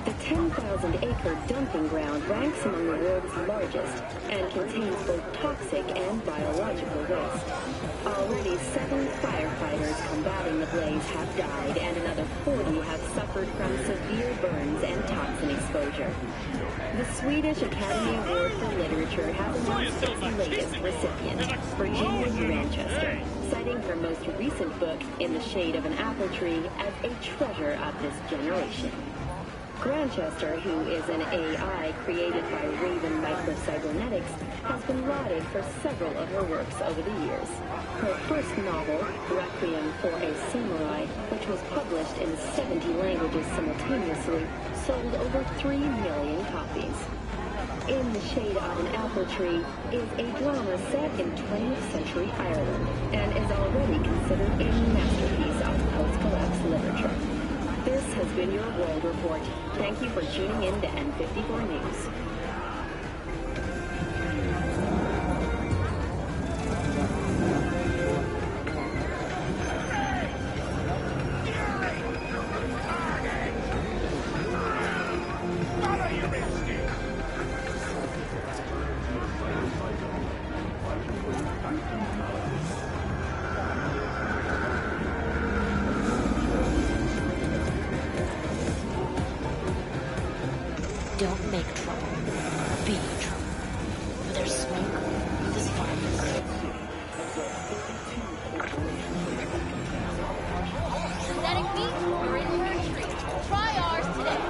The 10,000-acre dumping ground ranks among the world's largest and contains both toxic and biological waste. Already 7 firefighters combating the blaze have died, and another 40 have suffered from severe burns and toxin exposure. The Swedish Academy Award for Literature has announced its latest recipient, Virginia Grantchester, citing her most recent book, In the Shade of an Apple Tree, as a treasure of this generation. Grantchester, who is an AI created by Raven Microcybernetics, has been lauded for several of her works over the years. Her first novel, Requiem for a Samurai, which was published in 70 languages simultaneously, sold over 3 million copies. In the Shade of an Apple Tree is a drama set in 20th century Ireland and is already considered a masterpiece of post-collapse literature. This has been your World Report. Thank you for tuning in to N54 News. Don't make trouble. Be trouble. Where there's smoke, there's fire. Synthetic meat, you're in for a treat. Try ours today.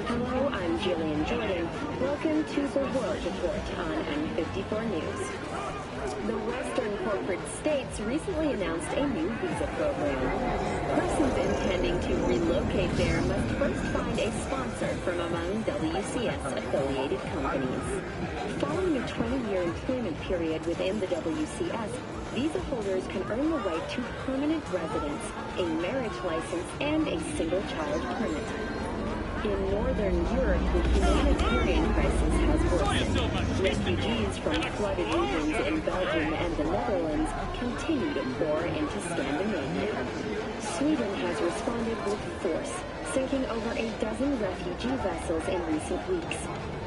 Hello, I'm Jillian Jordan. Welcome to the World Report on N54 News. The Western corporate states recently announced a new visa program. Persons intending to relocate there must first find a sponsor from among WCS-affiliated companies. Following a 20-year employment period within the WCS, visa holders can earn the right to permanent residence, a marriage license, and a single-child permit. In Northern Europe, the humanitarian crisis has worsened. Refugees from flooded regions in Belgium and the Netherlands continue to pour into Scandinavia. Sweden has responded with force, sinking over a dozen refugee vessels in recent weeks.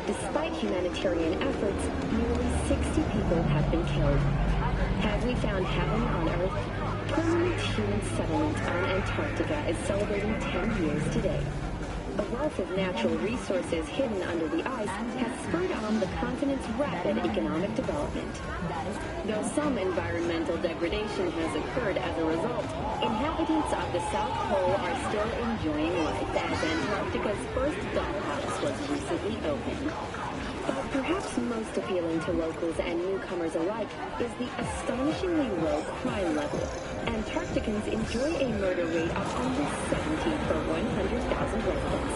Despite humanitarian efforts, nearly 60 people have been killed. Have we found heaven on Earth? Permanent human settlement on Antarctica is celebrating 10 years today. A wealth of natural resources hidden under the ice has spurred on the continent's rapid economic development. Though some environmental degradation has occurred as a result, inhabitants of the South Pole are still enjoying life as Antarctica's first dollhouse was recently opened. But perhaps most appealing to locals and newcomers alike is the astonishingly low crime level. Antarcticans enjoy a murder rate of only 70 per 100,000 residents.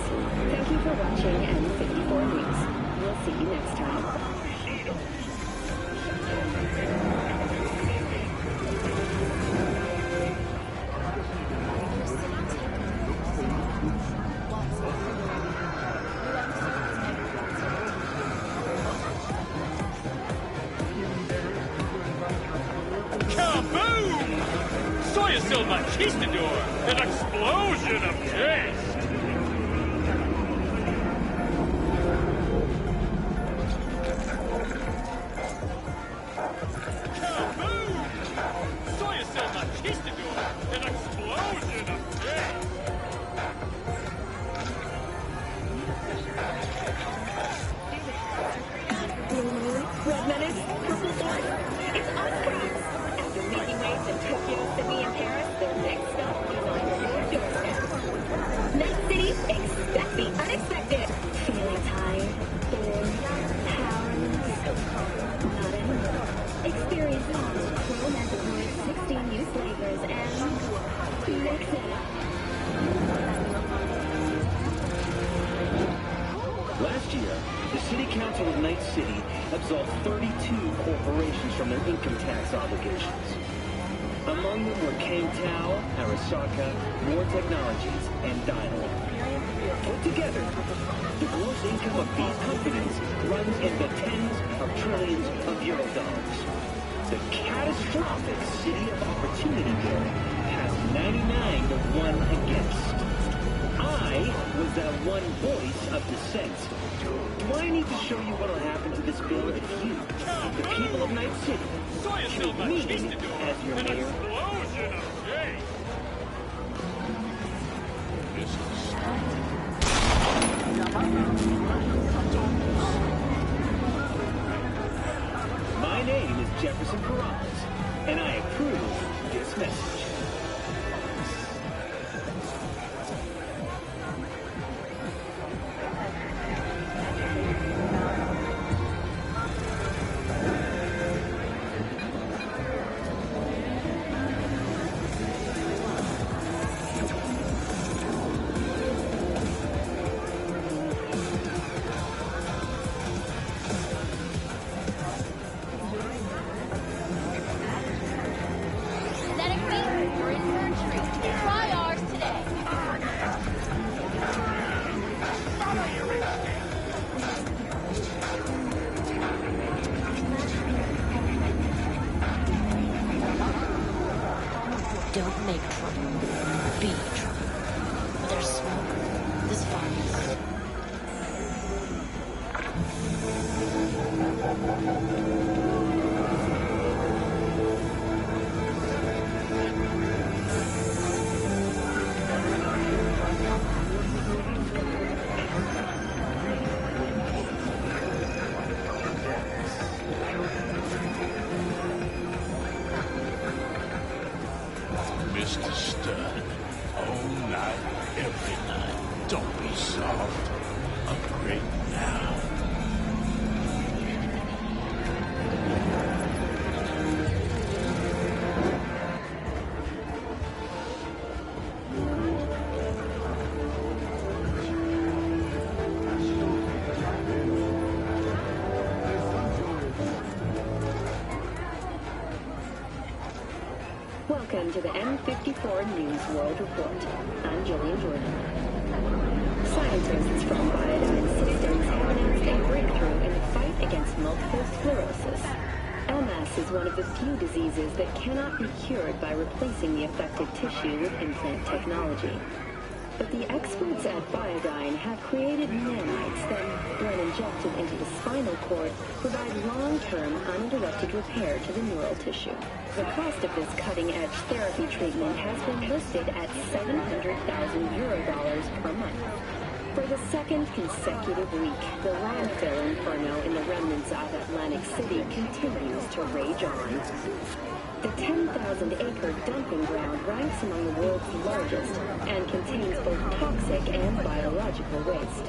Thank you for watching N54 News. We'll see you next time. Kaboom! Soya Silva Conquistador! An explosion of taste! Kaboom! Soya Silva Conquistador! An explosion of taste! Red Menace, Purple Force, it's Oscar! After making waves in Tokyo, Sydney, and Paris, their next stop is on your doorstep. absolved 32 corporations from their income tax obligations. Among them were Kangtao, Arasaka, War Technologies, and Dial. Put together, the gross income of these companies runs in the tens of trillions of euro dollars. The catastrophic City of Opportunity bill has 99 to 1 against. I was that one voice of dissent. Do I need to show you what'll happen to this bill if you, the people of Night City, choose me as your mayor? Explosion of change! My name is Jefferson Peralez, and I approve this message. Don't make trouble. Be trouble. Where there's smoke, there's fire. Mr. Stern, all night, every night. Don't be soft. Upgrade now. Welcome to the M54 News World Report. I'm Jillian Jordan. Scientists from Biodyne Systems have announced a breakthrough in the fight against multiple sclerosis. MS is one of the few diseases that cannot be cured by replacing the affected tissue with implant technology. But the experts at Biodyne have created nanites that, when injected into the spinal cord, provide long-term uninterrupted repair to the neural tissue. The cost of this cutting-edge therapy treatment has been listed at €700,000 per month. For the second consecutive week, the landfill inferno in the remnants of Atlantic City continues to rage on. The 10,000-acre dumping ground ranks among the world's largest and contains both toxic and biological waste.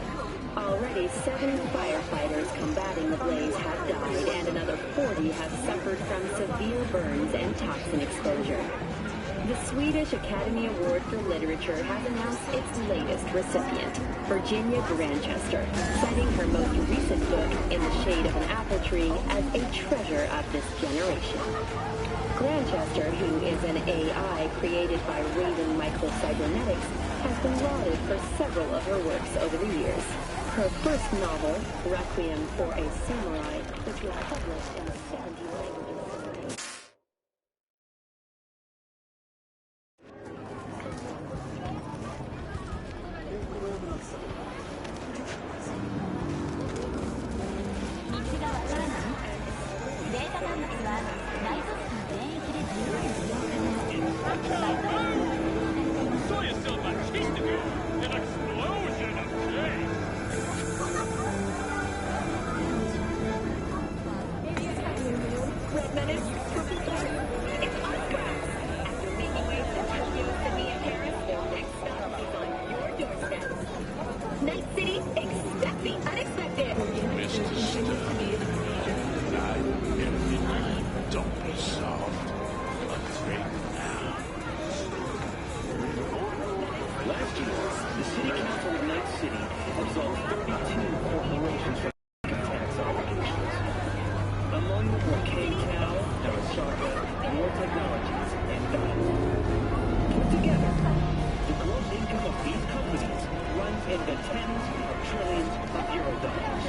Already, 7 firefighters combating the blaze have died, and another 40 have suffered from severe burns and toxin exposure. The Swedish Academy Award for Literature has announced its latest recipient, Virginia Grantchester, citing her most recent book, In the Shade of an Apple Tree, as a treasure of this generation. Grantchester, who is an AI created by Raven Microcybernetics, has been lauded for several of her works over the years. Her first novel, Requiem for a Samurai, which was published in 70 languages. Soya still machismo! An explosion of change! Red Menace, Purple Dark, it's autographs! After making waves to Tokyo, Sydney, and Paris, their next stop is on your doorstep. Night City, expect the unexpected! Mr. Stern, night, every night. Don't be soft. Upgrade now. Arasaka, more technologies, and dialogue. Put together, the gross income of these companies runs in the tens of trillions of euro dollars.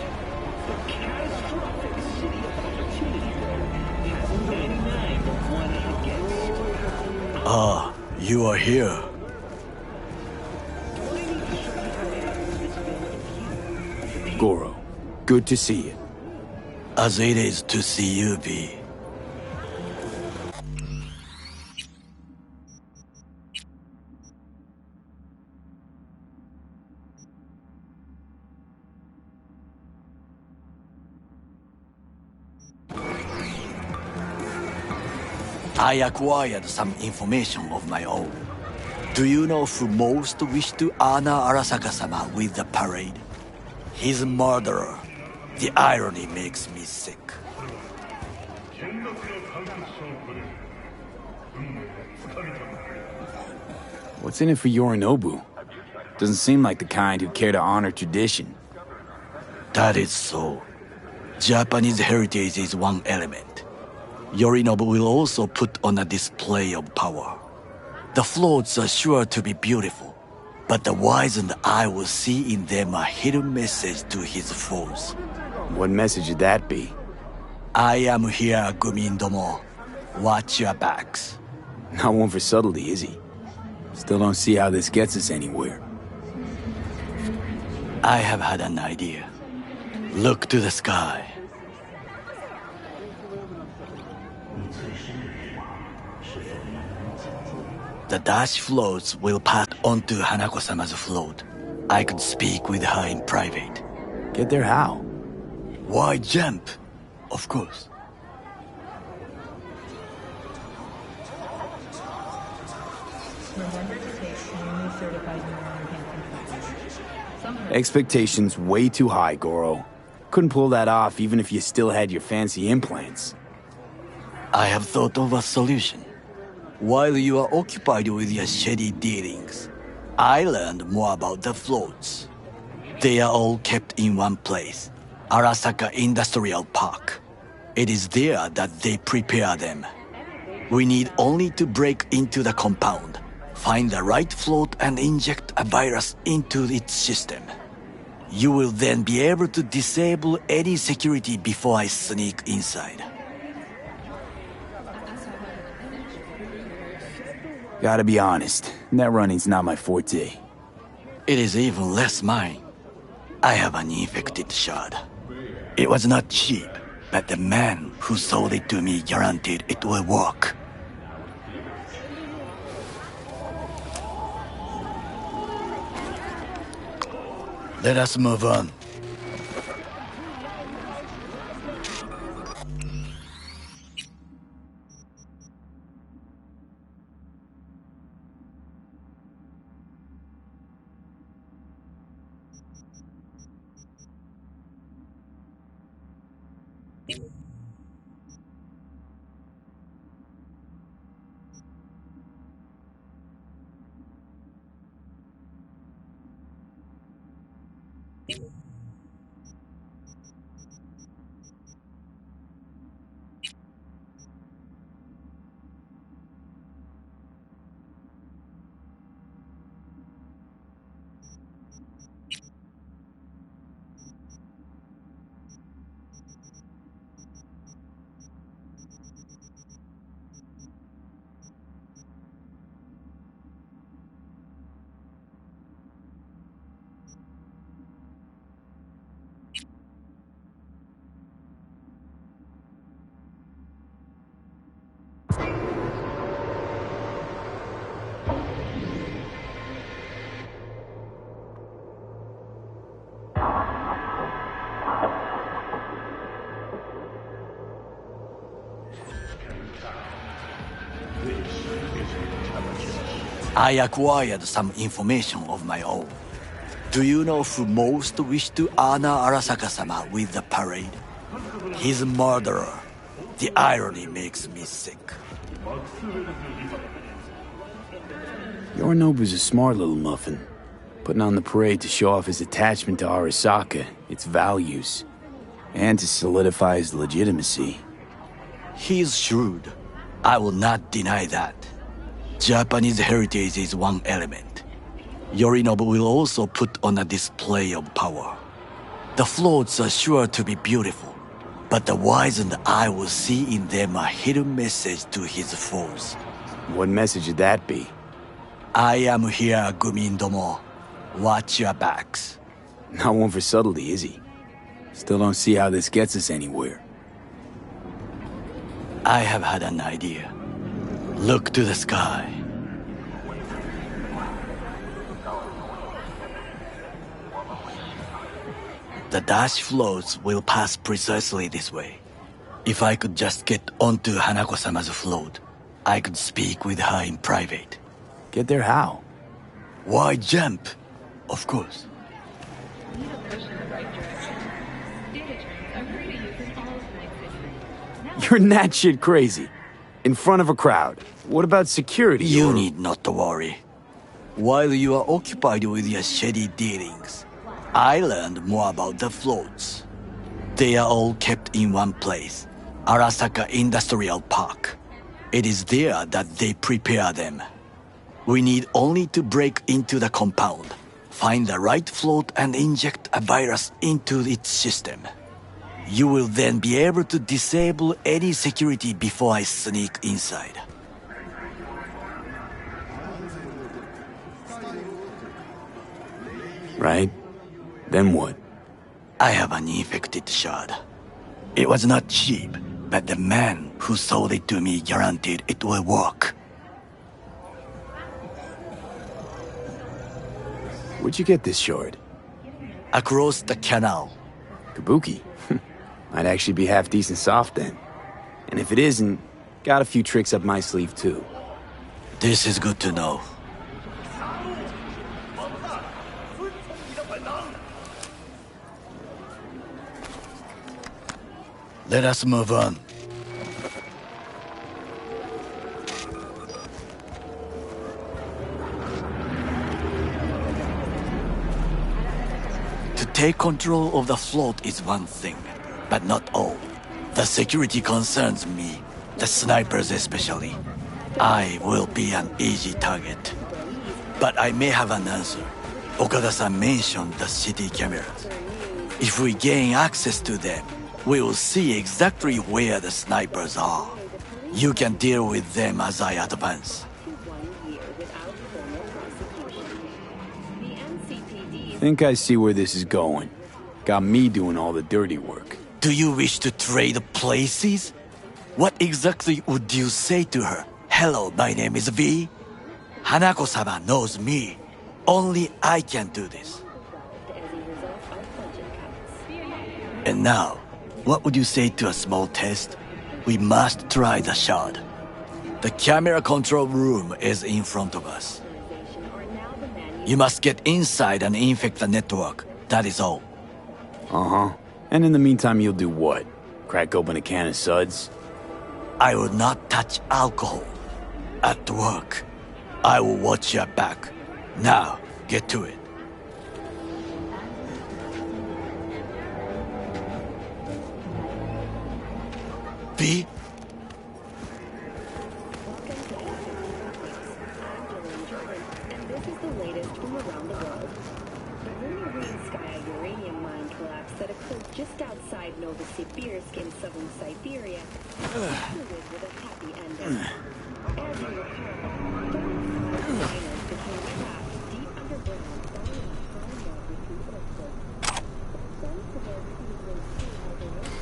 The catastrophic city of opportunity, though, has 99 but one against. Ah, you are here. Goro, good to see you. As it is to see you, B. I acquired some information of my own. Do you know who most wished to honor Arasaka-sama with the parade? His murderer. The irony makes me sick. What's in it for Yorinobu? Doesn't seem like the kind who care to honor tradition. That is so. Japanese heritage is one element. Yorinobu will also put on a display of power. The floats are sure to be beautiful, but the wizened eye will see in them a hidden message to his foes. What message would that be? I am here, Gumindomo. Watch your backs. Not one for subtlety, is he? Still don't see how this gets us anywhere. I have had an idea. Look to the sky. The dash floats will pass onto Hanako-sama's float. I could speak with her in private. Get there how? Why jump? Of course. Expectations way too high, Goro. Couldn't pull that off even if you still had your fancy implants. I have thought of a solution. While you are occupied with your shady dealings, I learned more about the floats. They are all kept in one place, Arasaka Industrial Park. It is there that they prepare them. We need only to break into the compound, find the right float and inject a virus into its system. You will then be able to disable any security before I sneak inside. Gotta be honest, net running's not my forte. It is even less mine. I have an infected shard. It was not cheap, but the man who sold it to me guaranteed it will work. Let us move on. I acquired some information of my own. Do you know who most wished to honor Arasaka-sama with the parade? His murderer. The irony makes me sick. Yorinobu's a smart little muffin. Putting on the parade to show off his attachment to Arasaka, its values, and to solidify his legitimacy. He's shrewd. I will not deny that. Japanese heritage is one element. Yorinobu will also put on a display of power. The floats are sure to be beautiful, but the wizened eye will see in them a hidden message to his foes. What message would that be? I am here, Gumindomo. Watch your backs. Not one for subtlety, is he? Still don't see how this gets us anywhere. I have had an idea. Look to the sky. The dash floats will pass precisely this way. If I could just get onto Hanako-sama's float, I could speak with her in private. Get there how? Why jump? Of course. You're that shit crazy. In front of a crowd. What about security? You need not to worry. While you are occupied with your shady dealings, I learned more about the floats. They are all kept in one place, Arasaka Industrial Park. It is there that they prepare them. We need only to break into the compound, find the right float and inject a virus into its system. You will then be able to disable any security before I sneak inside. Right? Then what? I have an infected shard. It was not cheap, but the man who sold it to me guaranteed it will work. Where'd you get this shard? Across the canal. Kabuki. Might actually be half decent soft then. And if it isn't, got a few tricks up my sleeve too. This is good to know. Let us move on. To take control of the float is one thing, but not all. The security concerns me, the snipers especially. I will be an easy target. But I may have an answer. Okada-san mentioned the city cameras. If we gain access to them, we will see exactly where the snipers are. You can deal with them as I advance. Think I see where this is going. Got me doing all the dirty work. Do you wish to trade places? What exactly would you say to her? Hello, my name is V. Hanako-sama knows me. Only I can do this. And now, what would you say to a small test? We must try the shard. The camera control room is in front of us. You must get inside and infect the network. That is all. Uh-huh. And in the meantime, you'll do what? Crack open a can of suds? I will not touch alcohol. At work, I will watch your back. Now, get to it. V? And this is the latest from around the world. The Lunar-Rinskaya uranium mine collapse that occurred just outside Novosibirsk in southern Siberia concluded with a happy ending. As you recall, 35 miners became trapped deep underground following a high magnitude earthquake. Some for those who will see how the rest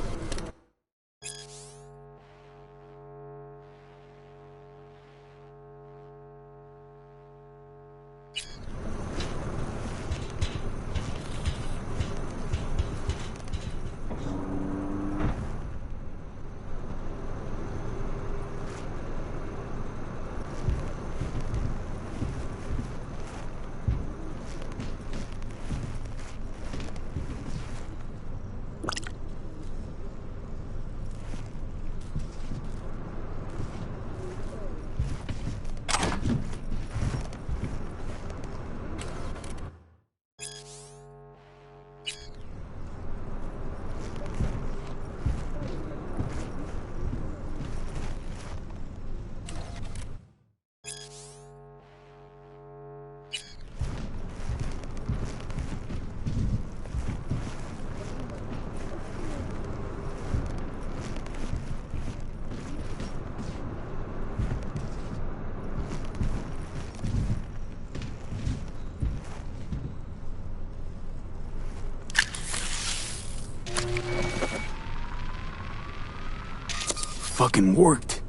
fucking worked.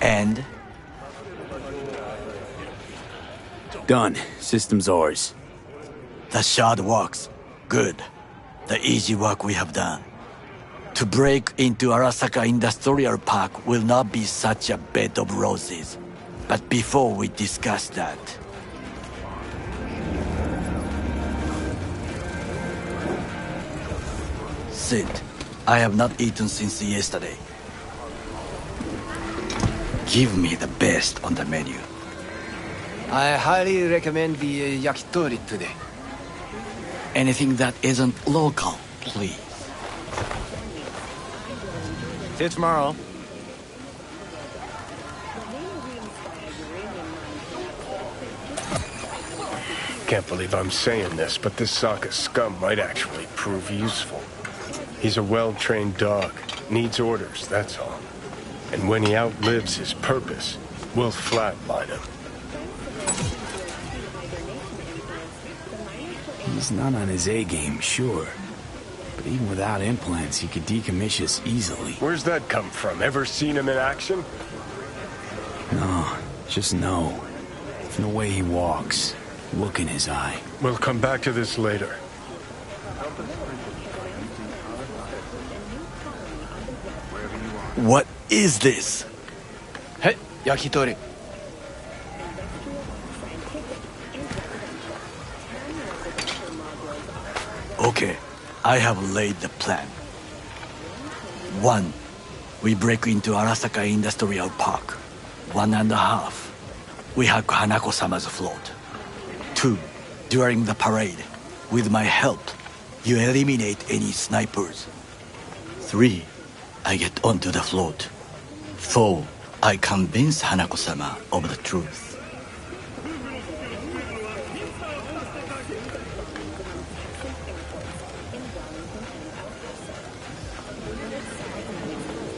And? Done. System's ours. The shard works. Good. The easy work we have done. To break into Arasaka Industrial Park will not be such a bed of roses. But before we discuss that... Sit. I have not eaten since yesterday. Give me the best on the menu. I highly recommend the yakitori today. Anything that isn't local, please. See you tomorrow. Can't believe I'm saying this, but this Sokka scum might actually prove useful. He's a well-trained dog. Needs orders, that's all. And when he outlives his purpose, we'll flatline him. He's not on his A-game, sure. But even without implants, he could decommission us easily. Where's that come from? Ever seen him in action? No, just no. From the way he walks, look in his eye. We'll come back to this later. What is this? Hey, yakitori. Okay, I have laid the plan. 1. We break into Arasaka Industrial Park. 1.5. We hack Hanako-sama's float. 2. During the parade, with my help, you eliminate any snipers. 3. I get onto the float. 4. I convince Hanako-sama of the truth.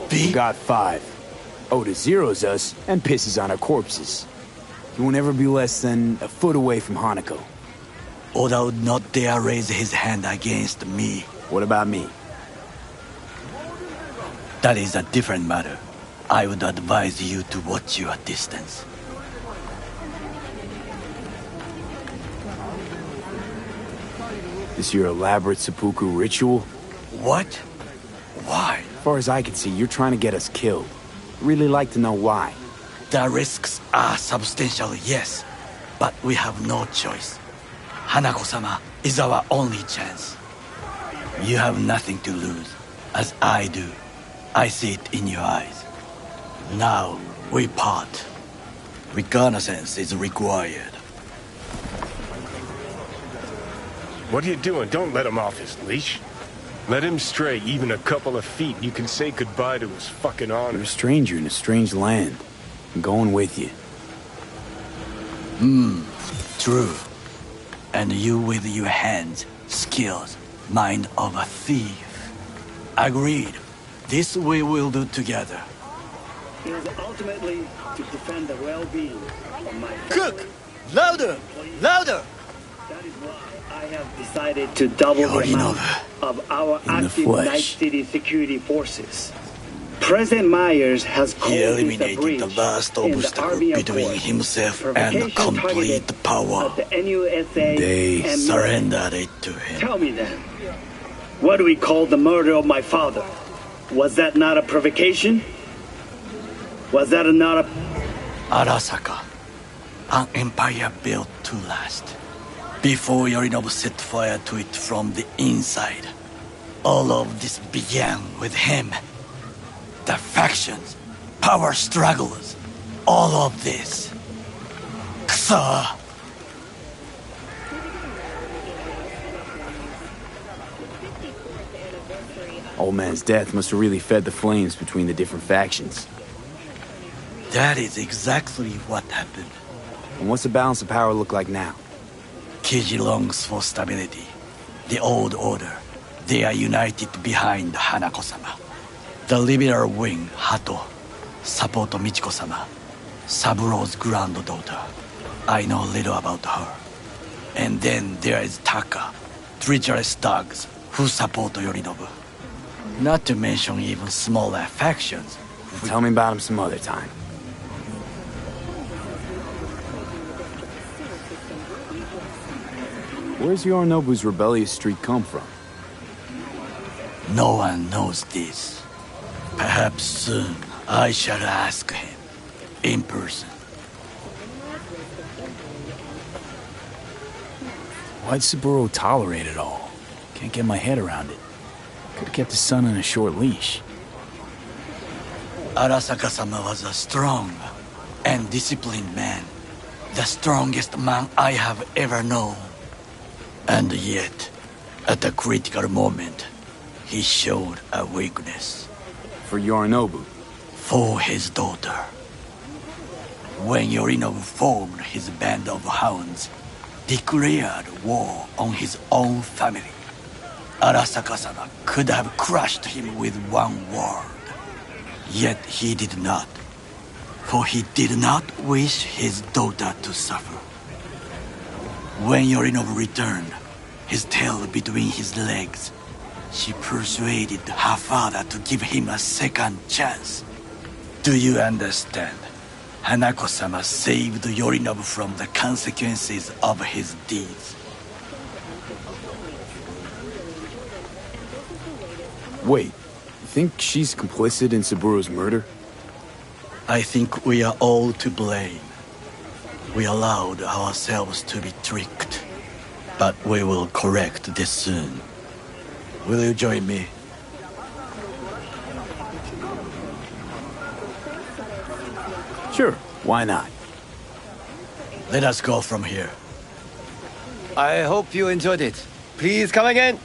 You got 5. Oda zeroes us and pisses on our corpses. He won't ever be less than a foot away from Hanako. Oda would not dare raise his hand against me. What about me? That is a different matter. I would advise you to watch your distance. This your elaborate seppuku ritual? What? Why? As far as I can see, you're trying to get us killed. Really like to know why. The risks are substantial, yes. But we have no choice. Hanako-sama is our only chance. You have nothing to lose, as I do. I see it in your eyes. Now, we part. Reconnaissance is required. What are you doing? Don't let him off his leash. Let him stray even a couple of feet, and you can say goodbye to his fucking honor. You're a stranger in a strange land. I'm going with you. True. And you with your hands, skills, mind of a thief. Agreed. This we will do together. It is ultimately to defend the well-being of my Cook! Louder! Louder! That is why I have decided to double the amount of our In the active flesh. Night City security forces. President Myers has called He this a eliminated breach the last in the obstacle Army between Accord. himself and Provocation complete targeted power. at the NUSA They and Surrendered it to him. Tell me then, what do we call the murder of my father? Was that not a provocation? Was that not a... Arasaka, an empire built to last. Before Yorinobu set fire to it from the inside. All of this began with him. The factions, power struggles, all of this. Kusa! Old man's death must have really fed the flames between the different factions. That is exactly what happened. And what's the balance of power look like now? Kiji longs for stability. The old order. They are united behind Hanako-sama. The liberal wing, Hato, Sapoto Michiko-sama, Saburo's granddaughter. I know little about her. And then there is Taka, treacherous thugs who support Yorinobu. Not to mention even smaller factions. Tell me about him some other time. Where's Yorinobu's rebellious streak come from? No one knows this. Perhaps soon I shall ask him in person. Why'd Saburo tolerate it all? Can't get my head around it. Could've kept his son on a short leash. Arasaka-sama was a strong and disciplined man. The strongest man I have ever known. And yet, at a critical moment, he showed a weakness. For Yorinobu? For his daughter. When Yorinobu formed his band of hounds, declared war on his own family, Arasaka-sama could have crushed him with one word. Yet he did not, for he did not wish his daughter to suffer. When Yorinobu returned, his tail between his legs, she persuaded her father to give him a second chance. Do you understand? Hanako-sama saved Yorinobu from the consequences of his deeds. Wait, you think she's complicit in Saburo's murder? I think we are all to blame. We allowed ourselves to be tricked. But we will correct this soon. Will you join me? Sure, why not? Let us go from here. I hope you enjoyed it. Please come again.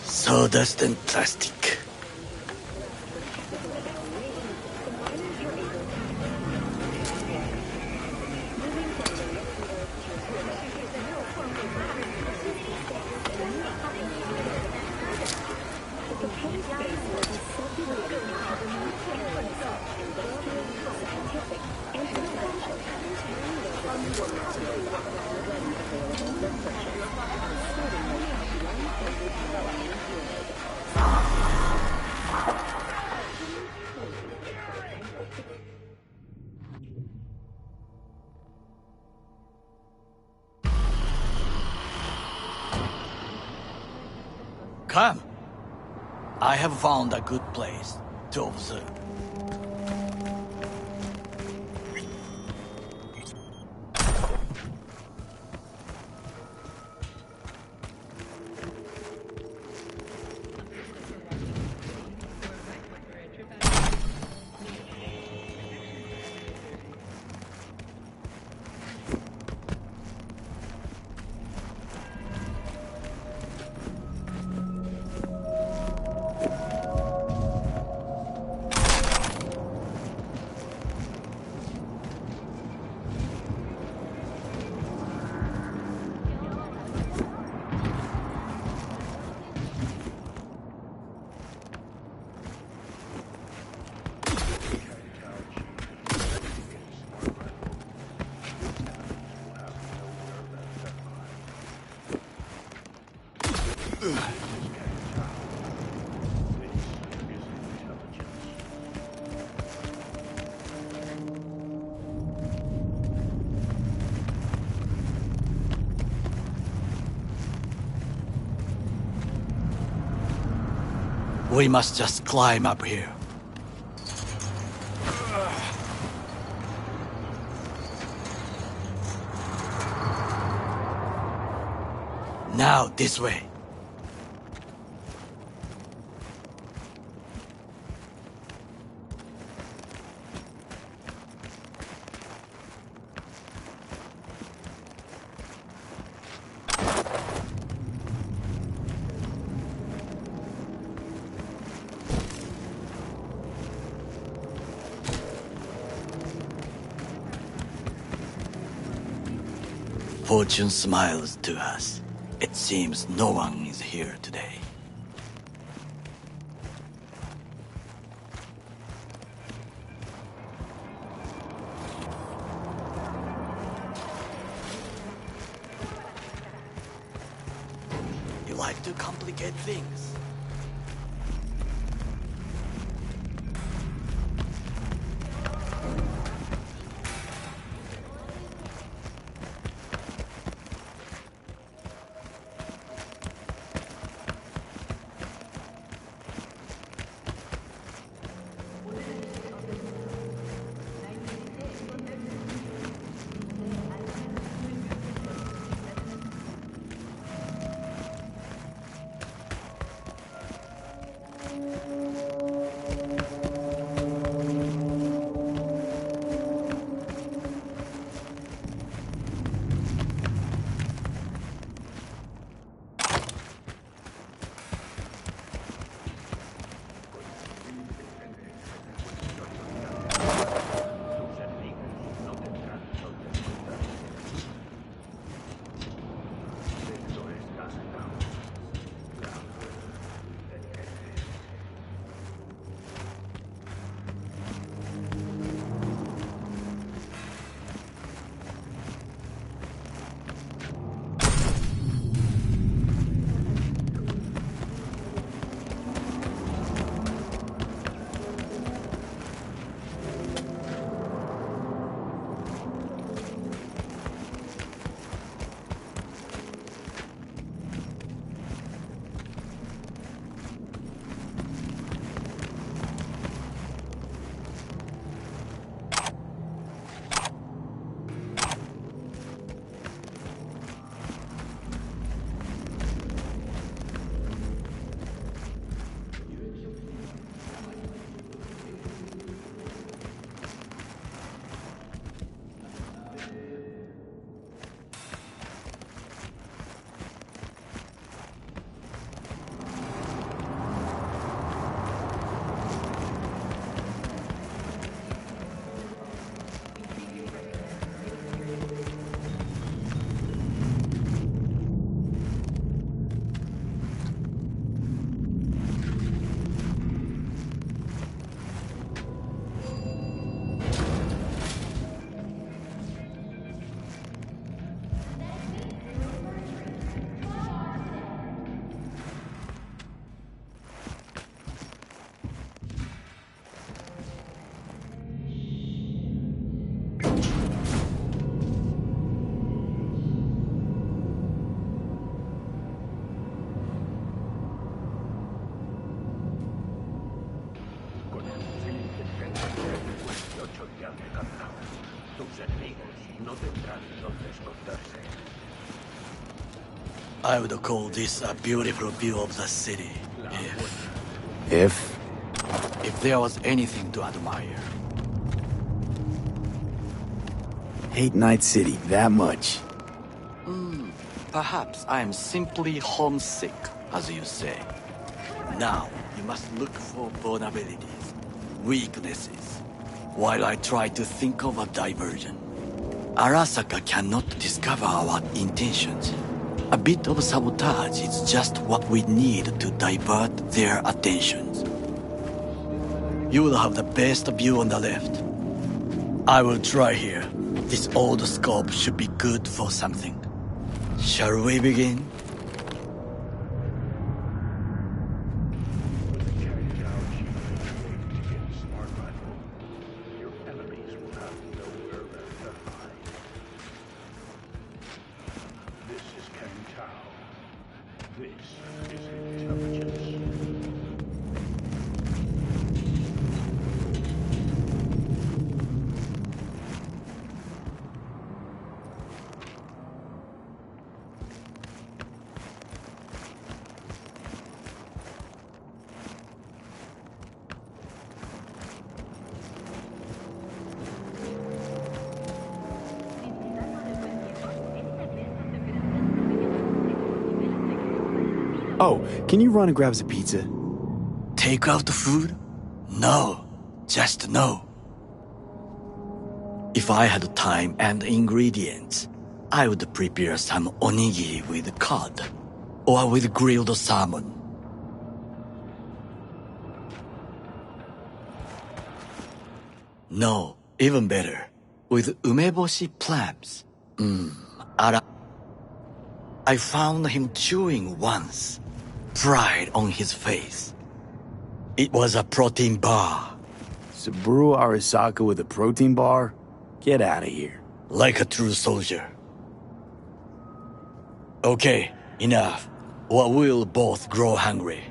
Sawdust and plastic. Come. I have found a good place to observe. We must just climb up here. Now, this way. Fortune smiles to us. It seems no one is here today. like to complicate things. I would call this a beautiful view of the city. If there was anything to admire. Hate Night City that much. Perhaps I am simply homesick, as you say. Now, you must look for vulnerabilities, weaknesses, while I try to think of a diversion. Arasaka cannot discover our intentions. A bit of sabotage is just what we need to divert their attentions. You will have the best view on the left. I will try here. This old scope should be good for something. Shall we begin? Oh, can you run and grab us a pizza? Take out food? No. Just no. If I had time and ingredients, I would prepare some onigiri with cod, or with grilled salmon. No, even better, with umeboshi clams. I found him chewing once. Pride on his face. It was a protein bar. Saburo Arasaka with a protein bar? Get out of here. Like a true soldier. Okay, enough. Or we'll both grow hungry.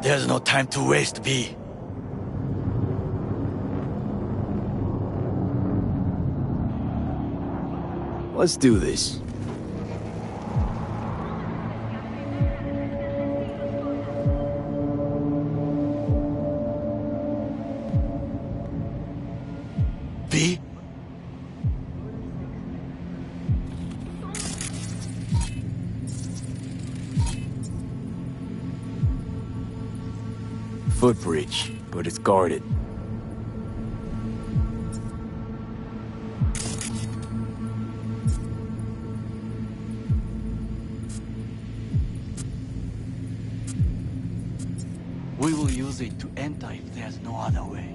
There's no time to waste, V. Let's do this. V? Footbridge, but it's guarded. We will use it to enter if there's no other way.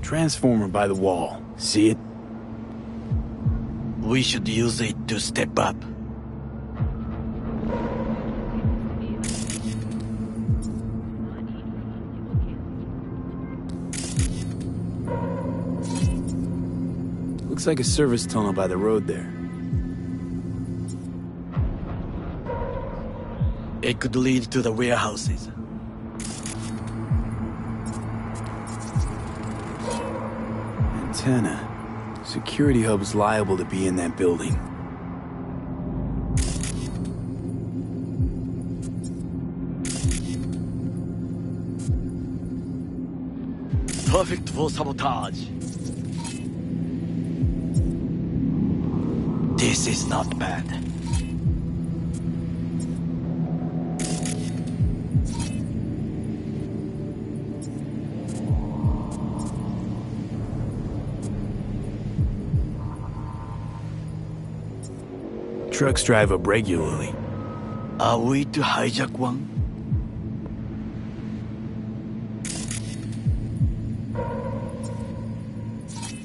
Transformer by the wall. See it? We should use it to step up. Looks like a service tunnel by the road there. It could lead to the warehouses. Antenna. Security hub's liable to be in that building. Perfect for sabotage. This is not bad. Trucks drive up regularly. Are we to hijack one?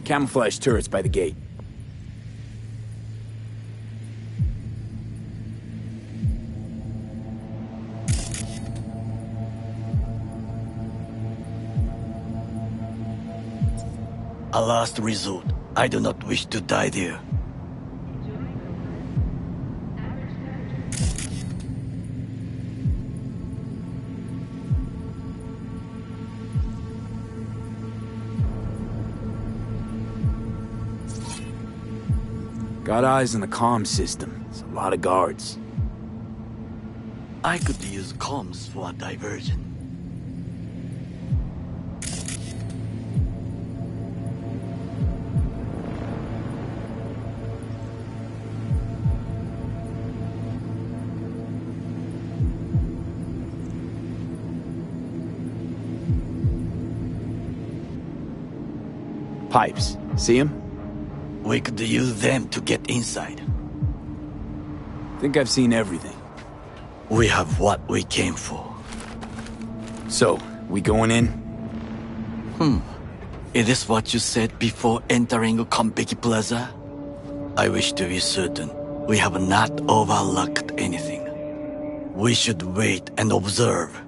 Camouflage turrets by the gate. A last resort. I do not wish to die there. Got eyes on the comm system. It's a lot of guards. I could use comms for a diversion. Pipes. See them? We could use them to get inside. Think I've seen everything. We have what we came for. So, we going in? Is this what you said before entering Konpeki Plaza? I wish to be certain we have not overlooked anything. We should wait and observe.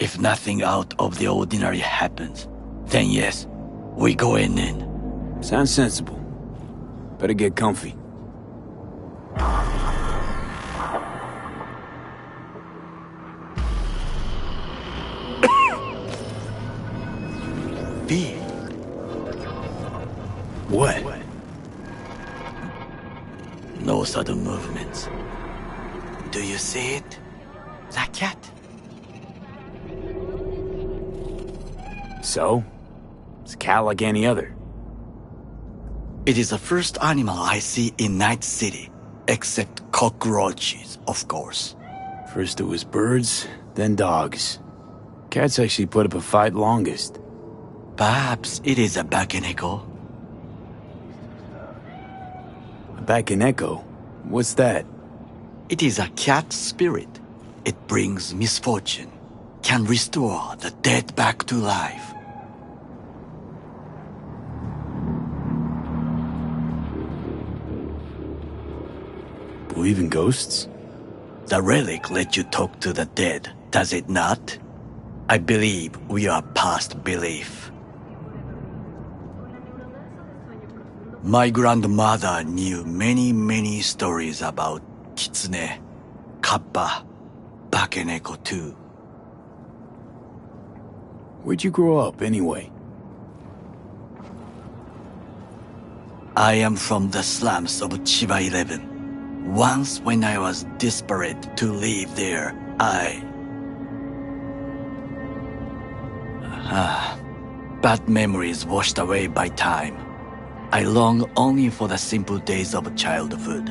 If nothing out of the ordinary happens, then yes, we going in. Sounds sensible. Better get comfy. V. What? No sudden movements. Do you see it? The cat. So? It's a cat like any other. It is the first animal I see in Night City, except cockroaches, of course. First it was birds, then dogs. Cats actually put up a fight longest. Perhaps it is a Bakeneko. A Bakeneko? What's that? It is a cat spirit. It brings misfortune, can restore the dead back to life. Believe in ghosts? The relic lets you talk to the dead, does it not? I believe we are past belief. My grandmother knew many stories about Kitsune, Kappa, Bakeneko too. Where'd you grow up, anyway? I am from the slums of Chiba 11. Once when I was desperate to live there, bad memories washed away by time. I long only for the simple days of childhood.